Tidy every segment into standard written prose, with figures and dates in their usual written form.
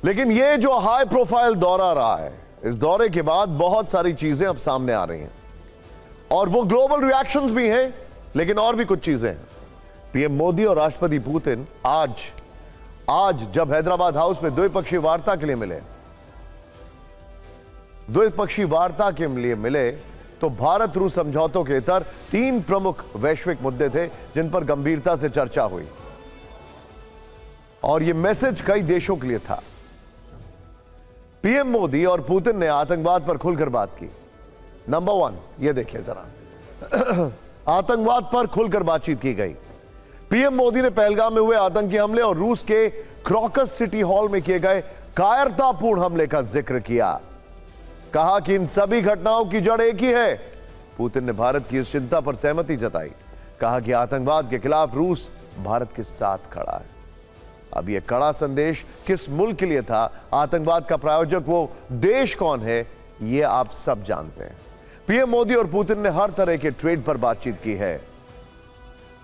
लेकिन ये जो हाई प्रोफाइल दौरा रहा है, इस दौरे के बाद बहुत सारी चीजें अब सामने आ रही हैं और वो ग्लोबल रिएक्शंस भी हैं, लेकिन और भी कुछ चीजें हैं। पीएम मोदी और राष्ट्रपति पुतिन आज जब हैदराबाद हाउस में द्विपक्षीय वार्ता के लिए मिले तो भारत रूस समझौतों के इतर 3 प्रमुख वैश्विक मुद्दे थे जिन पर गंभीरता से चर्चा हुई और यह मैसेज कई देशों के लिए था। पीएम मोदी और पुतिन ने आतंकवाद पर खुलकर बात की। नंबर 1, यह देखिए जरा आतंकवाद पर खुलकर बातचीत की गई। पीएम मोदी ने पहलगाम में हुए आतंकी हमले और रूस के क्रॉकस सिटी हॉल में किए गए कायरतापूर्ण हमले का जिक्र किया। कहा कि इन सभी घटनाओं की जड़ एक ही है। पुतिन ने भारत की इस चिंता पर सहमति जताई। कहा कि आतंकवाद के खिलाफ रूस भारत के साथ खड़ा है। अब यह कड़ा संदेश किस मुल्क के लिए था, आतंकवाद का प्रायोजक वो देश कौन है, यह आप सब जानते हैं। पीएम मोदी और पुतिन ने हर तरह के ट्रेड पर बातचीत की है।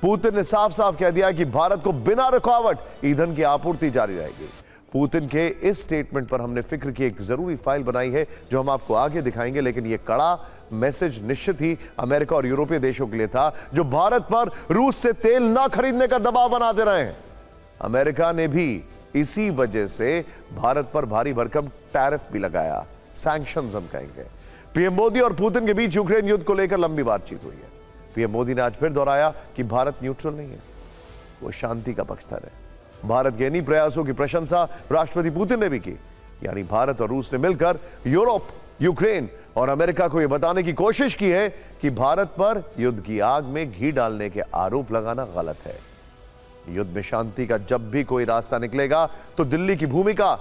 पुतिन ने साफ साफ कह दिया कि भारत को बिना रुकावट ईंधन की आपूर्ति जारी रहेगी। पुतिन के इस स्टेटमेंट पर हमने फिक्र की एक जरूरी फाइल बनाई है जो हम आपको आगे दिखाएंगे, लेकिन यह कड़ा मैसेज निश्चित ही अमेरिका और यूरोपीय देशों के लिए था जो भारत पर रूस से तेल न खरीदने का दबाव बनाते रहे हैं। अमेरिका ने भी इसी वजह से भारत पर भारी भरकम टैरिफ भी लगाया, सैंक्शंस हम कहेंगे। पीएम मोदी और पुतिन के बीच यूक्रेन युद्ध को लेकर लंबी बातचीत हुई है। पीएम मोदी ने आज फिर दोहराया कि भारत न्यूट्रल नहीं है, वो शांति का पक्षधर है। भारत के इन्हीं प्रयासों की प्रशंसा राष्ट्रपति पुतिन ने भी की। यानी भारत और रूस ने मिलकर यूरोप, यूक्रेन और अमेरिका को यह बताने की कोशिश की है कि भारत पर युद्ध की आग में घी डालने के आरोप लगाना गलत है। युद्ध में शांति का जब भी कोई रास्ता निकलेगा तो दिल्ली की भूमिका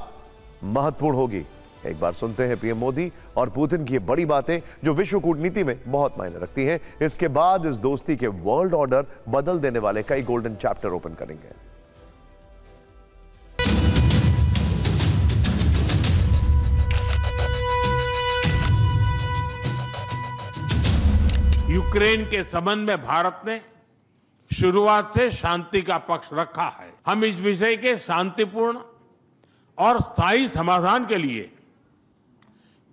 महत्वपूर्ण होगी। एक बार सुनते हैं पीएम मोदी और पुतिन की ये बड़ी बातें जो विश्व कूटनीति में बहुत मायने रखती हैं। इसके बाद इस दोस्ती के वर्ल्ड ऑर्डर बदल देने वाले कई गोल्डन चैप्टर ओपन करेंगे। यूक्रेन के संबंध में भारत ने शुरुआत से शांति का पक्ष रखा है। हम इस विषय के शांतिपूर्ण और स्थायी समाधान के लिए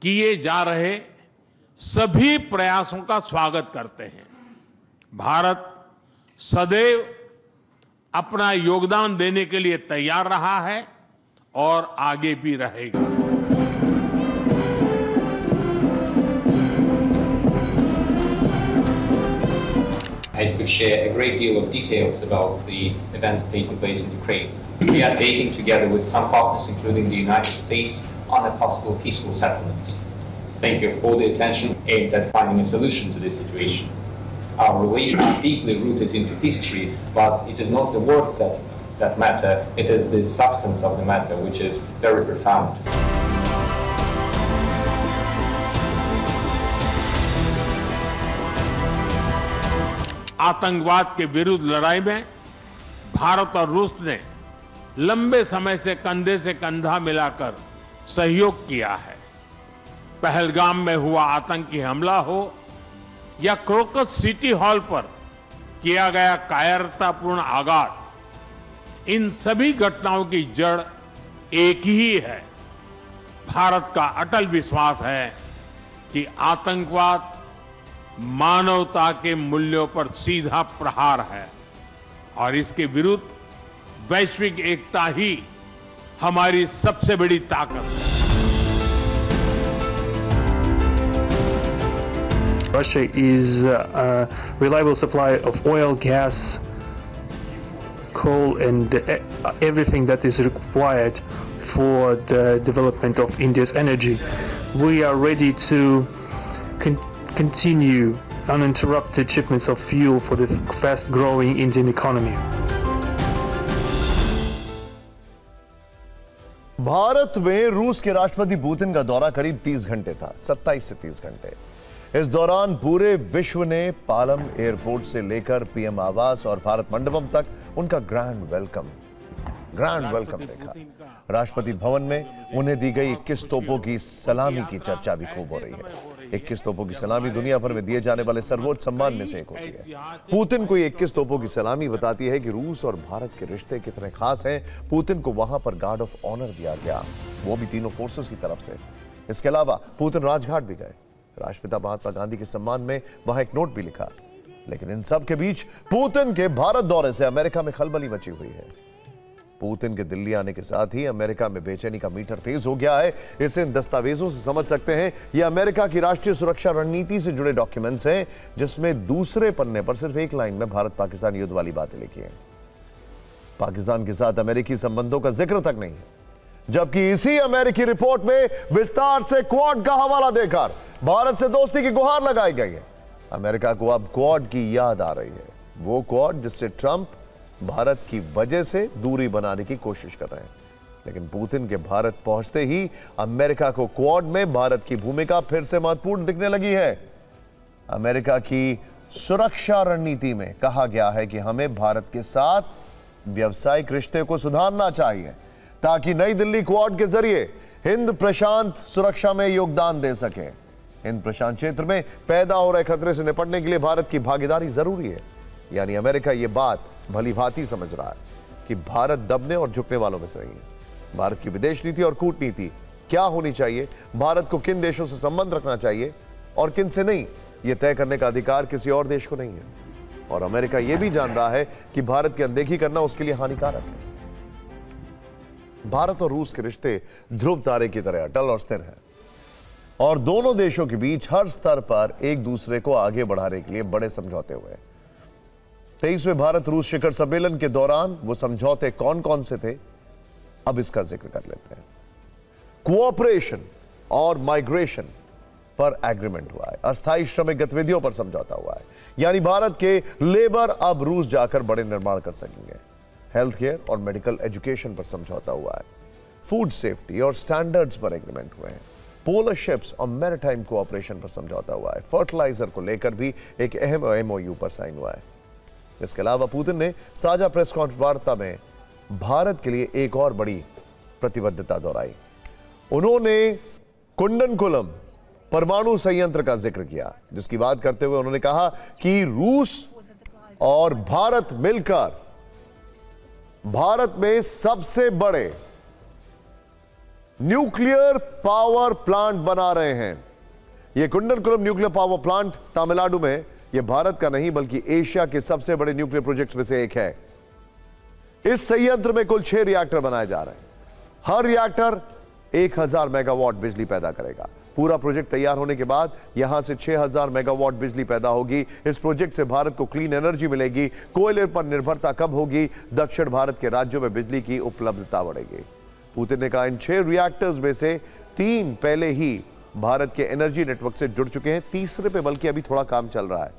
किए जा रहे सभी प्रयासों का स्वागत करते हैं। भारत सदैव अपना योगदान देने के लिए तैयार रहा है और आगे भी रहेगा। I could share a great deal of details about the events taking place in Ukraine. We are debating together with some partners, including the United States, on a possible peaceful settlement. Thank you for the attention aimed at finding a solution to this situation. Our relations are deeply rooted into history, but it is not the words that matter, it is the substance of the matter which is very profound. आतंकवाद के विरुद्ध लड़ाई में भारत और रूस ने लंबे समय से कंधा मिलाकर सहयोग किया है। पहलगाम में हुआ आतंकी हमला हो या क्रोकस सिटी हॉल पर किया गया कायरतापूर्ण आघात, इन सभी घटनाओं की जड़ एक ही है। भारत का अटल विश्वास है कि आतंकवाद मानवता के मूल्यों पर सीधा प्रहार है और इसके विरुद्ध वैश्विक एकता ही हमारी सबसे बड़ी ताकत है। Russia is a reliable supply of oil, gas, coal and everything that is required for the development of India's energy. We are ready to continue uninterrupted shipments of fuel for the fast-growing Indian economy. Bharat में रूस के राष्ट्रपति Putin का दौरा करीब 30 घंटे था, 27 से 30 घंटे। इस दौरान पूरे विश्व ने पालम एयरपोर्ट से लेकर पीएम आवास और भारत मंडपम तक उनका ग्रैंड वेलकम ग्रैंड वेलकम देखा। राष्ट्रपति भवन में उन्हें दी गई 21 तोपों की सलामी की चर्चा भी खूब हो रही है। 21 तोपों की सलामी दुनिया भर में दिए जाने वाले सर्वोच्च सम्मान में से एक होती है। पुतिन को 21 तोपों की सलामी बताती है कि रूस और भारत के रिश्ते कितने खास हैं। पुतिन को वहां पर गार्ड ऑफ ऑनर दिया गया, वो भी तीनों फोर्सेस की तरफ से। इसके अलावा पुतिन राजघाट भी गए, राष्ट्रपिता महात्मा गांधी के सम्मान में वहां एक नोट भी लिखा। लेकिन इन सब के बीच पुतिन के भारत दौरे से अमेरिका में खलबली मची हुई है। पुतिन के दिल्ली आने के साथ ही अमेरिका में बेचैनी का मीटर तेज हो गया है। इसे इन दस्तावेजों से समझ सकते हैं। यह अमेरिका की राष्ट्रीय सुरक्षा रणनीति से जुड़े डॉक्यूमेंट्स हैं, जिसमें दूसरे पन्ने पर सिर्फ एक लाइन में भारत पाकिस्तान युद्ध वाली बातें लिखी हैं। पाकिस्तान के साथ अमेरिकी संबंधों का जिक्र तक नहीं है, जबकि इसी अमेरिकी रिपोर्ट में विस्तार से क्वाड का हवाला देकर भारत से दोस्ती की गुहार लगाई गई है। अमेरिका को अब क्वाड की याद आ रही है, वो क्वाड जिससे ट्रंप भारत की वजह से दूरी बनाने की कोशिश कर रहे हैं। लेकिन पुतिन के भारत पहुंचते ही अमेरिका को क्वाड में भारत की भूमिका फिर से महत्वपूर्ण दिखने लगी है। अमेरिका की सुरक्षा रणनीति में कहा गया है कि हमें भारत के साथ व्यावसायिक रिश्ते को सुधारना चाहिए, ताकि नई दिल्ली क्वाड के जरिए हिंद प्रशांत सुरक्षा में योगदान दे सके। हिंद प्रशांत क्षेत्र में पैदा हो रहे खतरे से निपटने के लिए भारत की भागीदारी जरूरी है। यानी अमेरिका यह बात भली भांति समझ रहा है कि भारत दबने और झुकने वालों में से नहीं है। भारत की विदेश नीति और कूटनीति क्या होनी चाहिए, भारत को किन देशों से संबंध रखना चाहिए और किन से नहीं, यह तय करने का अधिकार किसी और देश को नहीं है। और अमेरिका यह भी जान रहा है कि भारत की अनदेखी करना उसके लिए हानिकारक है। भारत और रूस के रिश्ते ध्रुव तारे की तरह अटल और स्थिर हैं, और दोनों देशों के बीच हर स्तर पर एक दूसरे को आगे बढ़ाने के लिए बड़े समझौते हुए। 23वें भारत रूस शिखर सम्मेलन के दौरान वो समझौते कौन कौन से थे, अब इसका जिक्र कर लेते हैं। कोऑपरेशन और माइग्रेशन पर एग्रीमेंट हुआ है। अस्थायी श्रमिक गतिविधियों पर समझौता हुआ है, यानी भारत के लेबर अब रूस जाकर बड़े निर्माण कर सकेंगे। हेल्थ केयर और मेडिकल एजुकेशन पर समझौता हुआ है। फूड सेफ्टी और स्टैंडर्ड्स पर एग्रीमेंट हुए हैं। पोलर शिप्स और मैरीटाइम कोऑपरेशन पर समझौता हुआ है। फर्टिलाइजर को लेकर भी एक अहम एमओयू पर साइन हुआ है। इसके अलावा पुतिन ने साझा प्रेस वार्ता में भारत के लिए एक और बड़ी प्रतिबद्धता दोहराई। उन्होंने कुंडनकुलम परमाणु संयंत्र का जिक्र किया, जिसकी बात करते हुए उन्होंने कहा कि रूस और भारत मिलकर भारत में सबसे बड़े न्यूक्लियर पावर प्लांट बना रहे हैं। यह कुंडनकुलम न्यूक्लियर पावर प्लांट तमिलनाडु में, यह भारत का नहीं बल्कि एशिया के सबसे बड़े न्यूक्लियर प्रोजेक्ट्स में से एक है। इस संयंत्र में कुल 6 रिएक्टर बनाए जा रहे हैं। हर रिएक्टर 1000 मेगावाट बिजली पैदा करेगा। पूरा प्रोजेक्ट तैयार होने के बाद यहां से 6000 मेगावाट बिजली पैदा होगी। इस प्रोजेक्ट से भारत को क्लीन एनर्जी मिलेगी। कोयले पर निर्भरता कब होगी, दक्षिण भारत के राज्यों में बिजली की उपलब्धता बढ़ेगी। पुतिन ने कहा इन 6 रिएक्टर्स में से 3 पहले ही भारत के एनर्जी नेटवर्क से जुड़ चुके हैं। तीसरे पे बल्कि अभी थोड़ा काम चल रहा है।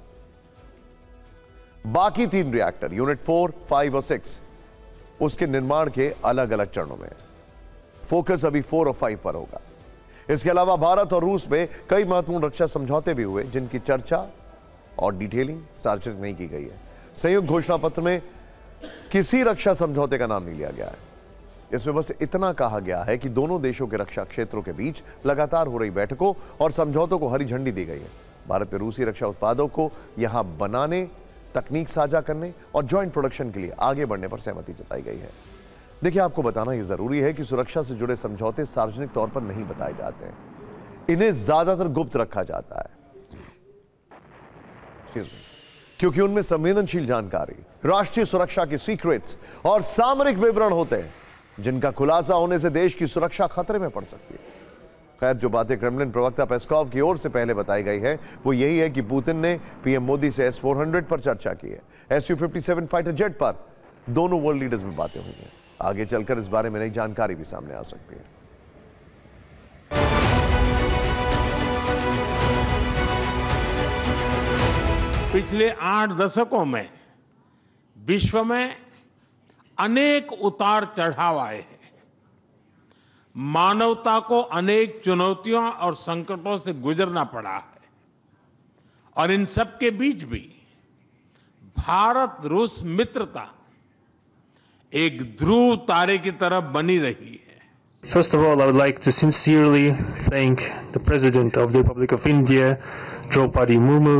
बाकी 3 रिएक्टर यूनिट 4, 5 और 6 उसके निर्माण के अलग अलग चरणों में। फोकस अभी 4 और 5 पर होगा। इसके अलावा भारत और रूस में कई महत्वपूर्ण रक्षा समझौते भी हुए, जिनकी चर्चा और डिटेलिंग सार्वजनिक नहीं की गई है। संयुक्त घोषणा पत्र में किसी रक्षा समझौते का नाम नहीं लिया गया है। इसमें बस इतना कहा गया है कि दोनों देशों के रक्षा क्षेत्रों के बीच लगातार हो रही बैठकों और समझौतों को हरी झंडी दी गई है। भारत में रूसी रक्षा उत्पादों को यहां बनाने, तकनीक साझा करने और ज्वाइंट प्रोडक्शन के लिए आगे बढ़ने पर सहमति जताई गई है। देखिए, आपको बताना यह जरूरी है कि सुरक्षा से जुड़े समझौते सार्वजनिक तौर पर नहीं बताए जाते हैं। इन्हें ज्यादातर गुप्त रखा जाता है, क्योंकि उनमें संवेदनशील जानकारी, राष्ट्रीय सुरक्षा के सीक्रेट्स और सामरिक विवरण होते हैं, जिनका खुलासा होने से देश की सुरक्षा खतरे में पड़ सकती है। खैर, जो बातें क्रेमलिन प्रवक्ता पेस्कॉव की ओर से पहले बताई गई है वो यही है कि पुतिन ने पीएम मोदी से S-400 पर चर्चा की है। Su-57 फाइटर जेट पर दोनों वर्ल्ड लीडर्स में बातें हुई हैं। आगे चलकर इस बारे में नई जानकारी भी सामने आ सकती है। पिछले 8 दशकों में विश्व में अनेक उतार चढ़ाव आए हैं। मानवता को अनेक चुनौतियों और संकटों से गुजरना पड़ा है, और इन सब के बीच भी भारत रूस मित्रता एक ध्रुव तारे की तरफ बनी रही है। First of all, I would like to sincerely thank the President of the Republic of India, Draupadi Murmu,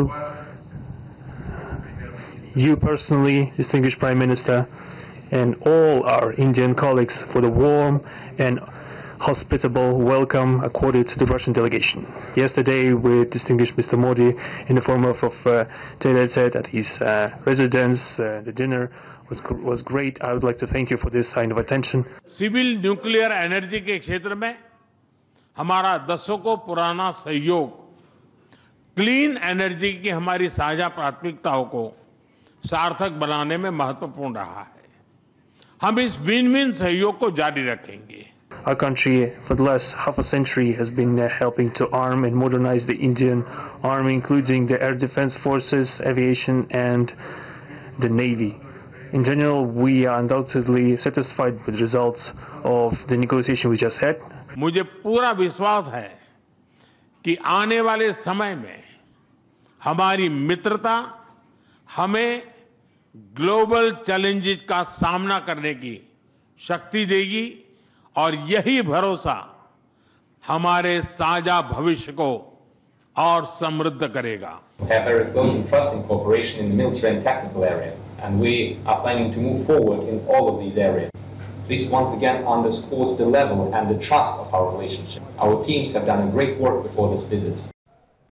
you personally, distinguished Prime Minister, and all our Indian colleagues for the warm and hospitable welcome accorded to the Russian delegation. Yesterday, we distinguished Mr. Modi in the form of Tele-Set at his residence. The dinner was great. I would like to thank you for this sign of attention. Civil nuclear energy के क्षेत्र में हमारा दशकों पुराना सहयोग clean energy की हमारी साझा प्राथमिकताओं को सार्थक बनाने में महत्वपूर्ण रहा है। हम इस विन विन सहयोग को जारी रखेंगे। Our country, for the last half a century, has been helping to arm and modernize the Indian Army, including the Air Defense Forces, aviation, and the Navy. In general, we are undoubtedly satisfied with the results of the negotiation we just had. मुझे पूरा विश्वास है कि आने वाले समय में हमारी मित्रता हमें ग्लोबल चैलेंजेस का सामना करने की शक्ति देगी और यही भरोसा हमारे साझा भविष्य को और समृद्ध करेगा। We have very close and trusting cooperation in the military and technical area, and we are planning to move forward in all of these areas. This once again underscores the level and the trust of our relationship. Our teams have done a great work before this visit.